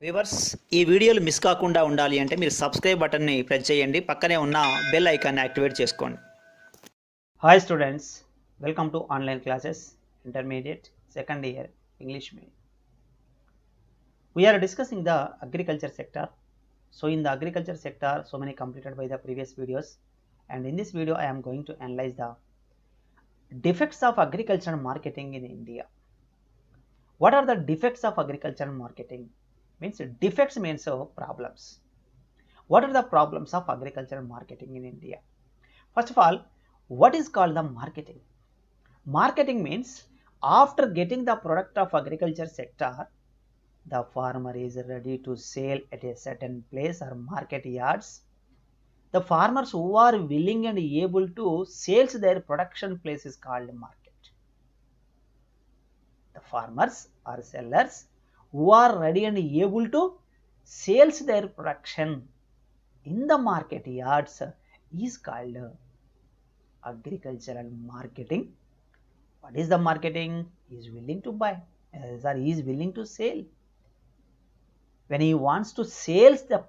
Viewers ఈ వీడియోలు miss కాకుండా ఉండాలి అంటే మీరు సబ్స్క్రైబ్ బటన్ని ప్రెస్ చేయండి, పక్కనే ఉన్న బెల్ ఐకాన్ని యాక్టివేట్ చేసుకోండి. Hi students, welcome to online classes intermediate second year English medium. We are discussing the agriculture sector. So in the agriculture sector, so many completed by the previous videos, and in this video I am going to analyze the defects of agriculture and marketing in India. What are the defects of agriculture and marketing? Means defects means problems. What are the problems of agriculture and marketing in India? First of all, what is called the marketing? Marketing means after getting the product of agriculture sector, the farmer is ready to sell at a certain place or market yards. The farmers who are willing and able to sell their production place is called market. The farmers or sellers who are ready and able to sell their production in the market yards is called agricultural marketing. What is the marketing? He is willing to buy, or he is willing to sell. When he wants to sell, the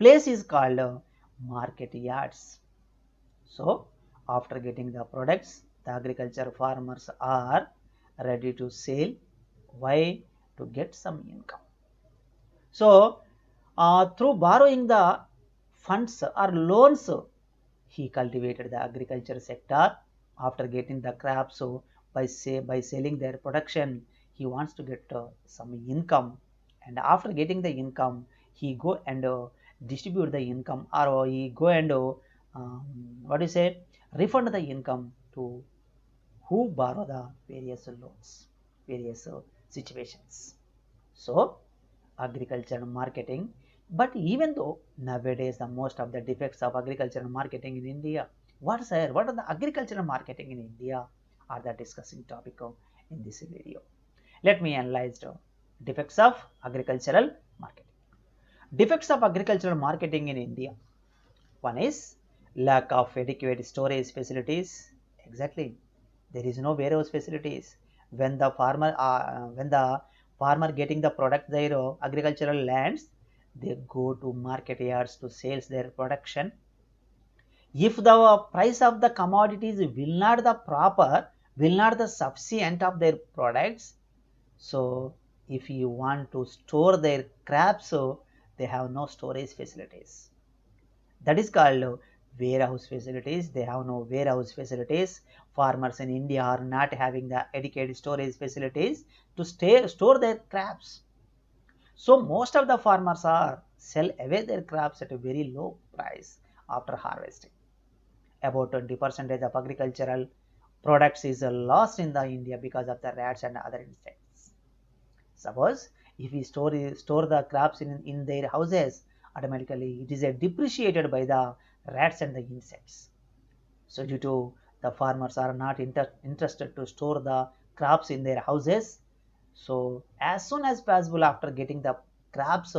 place is called market yards. So after getting the products, the agriculture farmers are ready to sell. Why? To get some income. So through borrowing the funds or loans, he cultivated the agriculture sector. After getting the crops, so by selling their production, he wants to get some income, and after getting the income, he go and distribute the income, or he go and what do you say, refund the income to who borrow the various loans, various situations. So agriculture and marketing. But even though nowadays the most of the defects of agriculture and marketing in India, what are the agriculture and marketing in India are the discussing topic in this video. Let me analyze the defects of agricultural marketing. Defects of agricultural marketing in India. One is lack of adequate storage facilities. Exactly, there is no warehouse facilities. When the farmer getting the product their agricultural lands, they go to market yards to sell their production. If the price of the commodities will not the sufficient of their products, so if you want to store their crops, so they have no storage facilities. That is called warehouse facilities. They have no warehouse facilities. Farmers in India are not having the adequate storage facilities to store their crops. So most of the farmers are sell away their crops at a very low price after harvesting. About 20% of agricultural products is lost in the India because of the rats and other insects. Suppose if we store the crops in their houses, automatically it is depreciated by the rats and the insects. So due to the farmers are not interested to store the crops in their houses, so as soon as possible after getting the crops,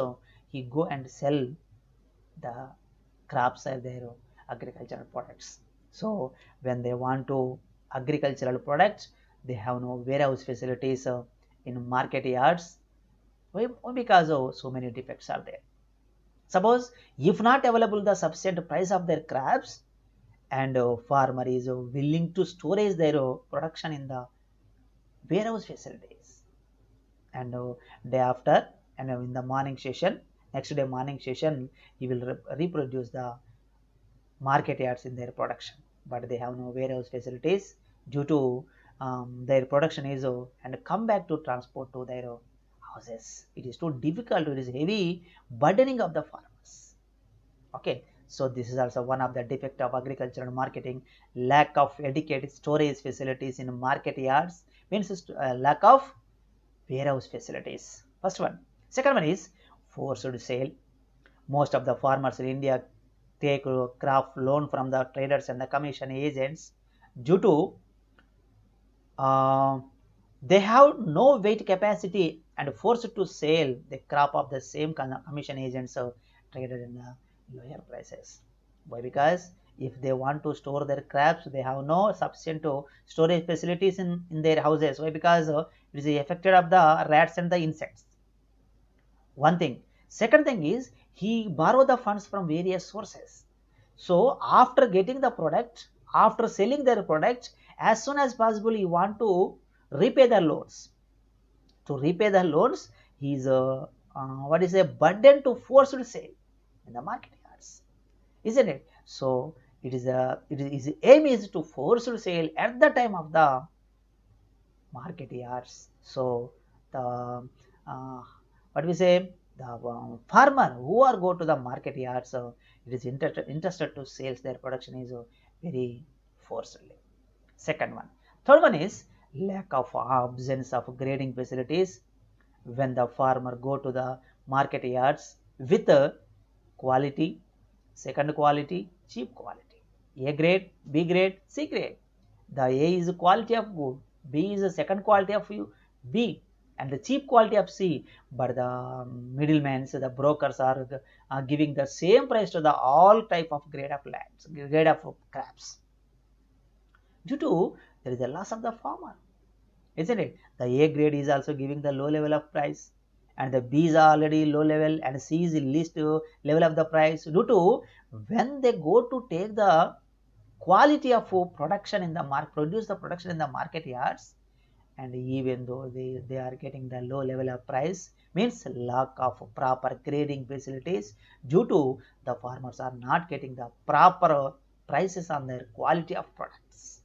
he go and sell the crops or their agricultural products. So when they want to agricultural products, they have no warehouse facilities in market yards. Why? Because so many defects are there. Suppose if not available the sufficient price of their crops, and farmer is willing to storage their production in the warehouse facilities, and day after, and in the morning session, next day morning session, he will reproduce the market yards in their production, but they have no warehouse facilities due to their production is and come back to transport to their houses. It is too difficult, it is heavy burdening of the farmers. Okay, so this is also one of the defect of agriculture and marketing. Lack of adequate storage facilities in market yards means lack of warehouse facilities. First one. Second one is forced sale. Most of the farmers in India take crop loan from the traders and the commission agents due to they have no weight capacity and forced to sell the crop of the same commission agents traded in the lower prices. Why? Because if they want to store their crops, they have no sufficient storage facilities in their houses. Why? Because it is affected of the rats and the insects. One thing. Second thing is he borrow the funds from various sources. So after getting the product, after selling their product, as soon as possible he want to repay the loans. To repay the loans, he is what is a burden to forced sale in the market yards, isn't it? So his aim is to force sale at the time of the market yards. So the what we say, the farmer who are go to the market yards, it is interested to sales their production is very forcefully. Second one. Third one is lack of absence of grading facilities. When the farmer go to the market yards with quality, second quality, cheap quality, A grade, B grade, C grade. The A is quality of good, B is the second quality of B, and the cheap quality of C. But the middlemen, so the brokers are giving the same price to the all type of grade of lands, grade of crops. Due to there is a loss of the farmer, isn't it? The A grade is also giving the low level of price, and the B is already low level, and C is the least level of the price. Due to when they go to take the quality of production in the market, produce the production in the market yards, and even though they are getting the low level of price, means lack of proper grading facilities, due to the farmers are not getting the proper prices on their quality of products.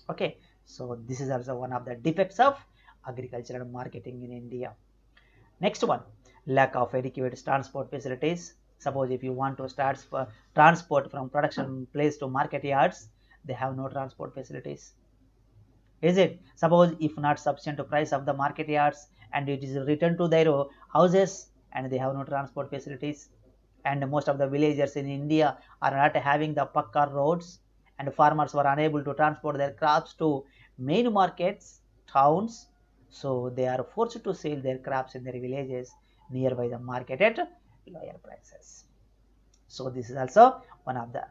Okay, so this is also one of the defects of agricultural marketing in India. Next one, lack of adequate transport facilities. Suppose if you want to start transport from production place to market yards, they have no transport facilities. Is it? Suppose if not sufficient price of the market yards, and it is returned to their houses, and they have no transport facilities. And most of the villagers in India are not having the pakka roads, and farmers were unable to transport their crops to main markets, towns. So they are forced to sell their crops in their villages nearby the market at lower prices. So this is also one of the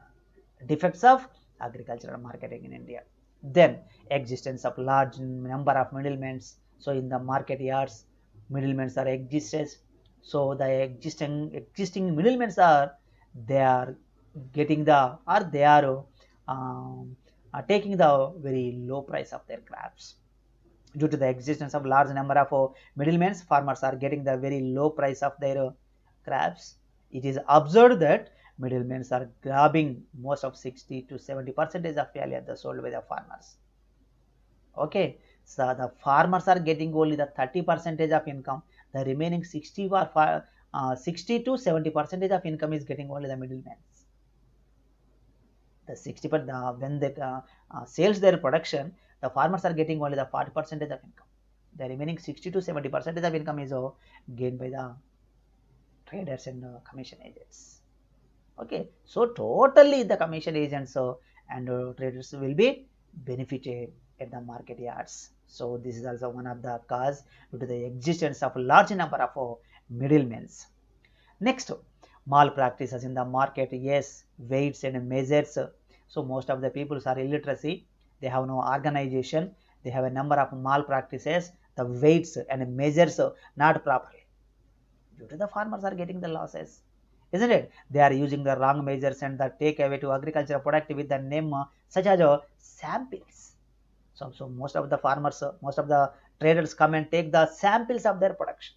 defects of agricultural marketing in India. Then existence of large number of middlemen. So in the market yards, middlemen are existed. So the existing middlemen they are getting the, or they are taking the very low price of their crops. Due to the existence of large number of middlemen, farmers are getting the very low price of their crops. It is observed that middlemen are grabbing most of 60 to 70% of value that sold by the farmers. Okay, so the farmers are getting only the 30% of income. The remaining 60 to 70% of income is getting only the middlemen. The 60% when they sales their production, the farmers are getting only the 40% of income. The remaining 60 to 70% of income is gained by the traders and commission agents. Okay, so totally the commission agents and traders will be benefited at the market yards. So this is also one of the cause due to the existence of large number of middlemen. Next, malpractices in the market. Yes, weights and measures. So most of the people are illiteracy. They have no organization. They have a number of malpractices. The weights and measures not properly. Due to the farmers are getting the losses, isn't it? They are using the wrong measures and the take away to agricultural product with the name such as samples. So most of the farmers, most of the traders come and take the samples of their production.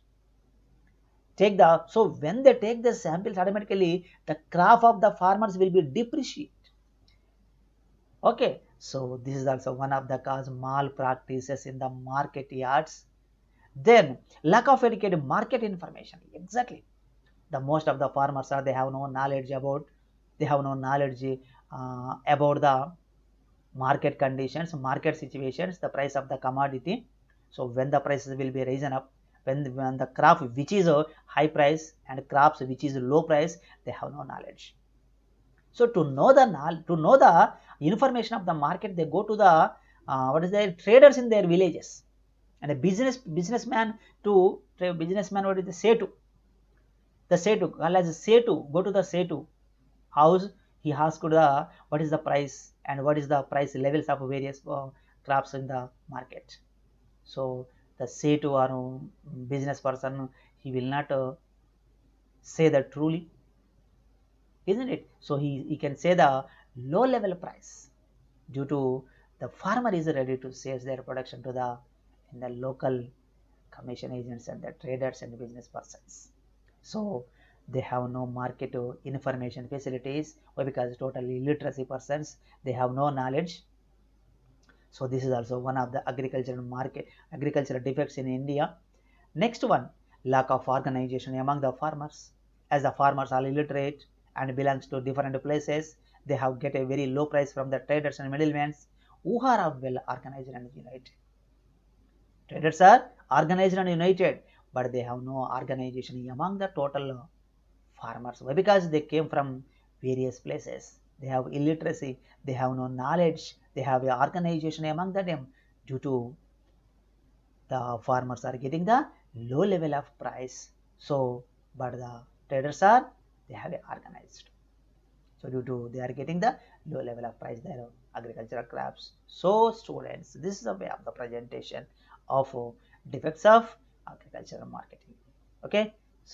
So when they take the samples, automatically the crop of the farmers will be depreciated. Okay, so this is also one of the cause malpractices in the market yards. Then lack of educated market information. Exactly, the most of the farmers are, they have no knowledge about, they have no knowledge about the market conditions, market situations, the price of the commodity. So when the prices will be risen up, when the crop which is a high price and crops which is low price, they have no knowledge. So to know the information of the market, they go to the what is the traders in their villages, and a businessman to businessman, what is the Setu, the Setu, called as Setu, go to the Setu house. He asked the what is the price and what is the price levels of various crops in the market. So the Setu or business person, he will not say that truly, isn't it? So he can say the low level price due to the farmer is ready to sell their production to the in the local commission agents and the traders and business persons. So they have no market information facilities. Why? Because totally illiteracy persons, they have no knowledge. So this is also one of the agricultural defects in India. Next one, lack of organization among the farmers. As the farmers are illiterate and belongs to different places, they have get a very low price from the traders and middlemen who are well organized and united. Traders are organized and united, but they have no organization among the total farmers. Why? Because they came from various places. They have illiteracy, they have no knowledge, they have a organization among them due to the farmers are getting the low level of price. So, but the traders are, they have a organized. So due to they are getting the low level of price their agricultural crops. So students, this is a way of the presentation of defects of agricultural marketing. Okay,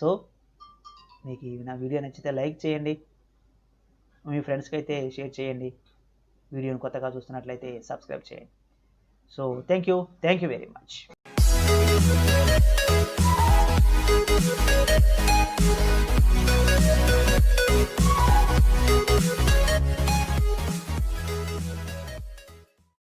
so మీకు నా video నచ్చితే like చేయండి, మీ ఫ్రెండ్స్కి అయితే share చేయండి, వీడియోని కొత్తగా చూస్తున్నట్లయితే సబ్స్క్రైబ్ చేయండి. So thank you very much.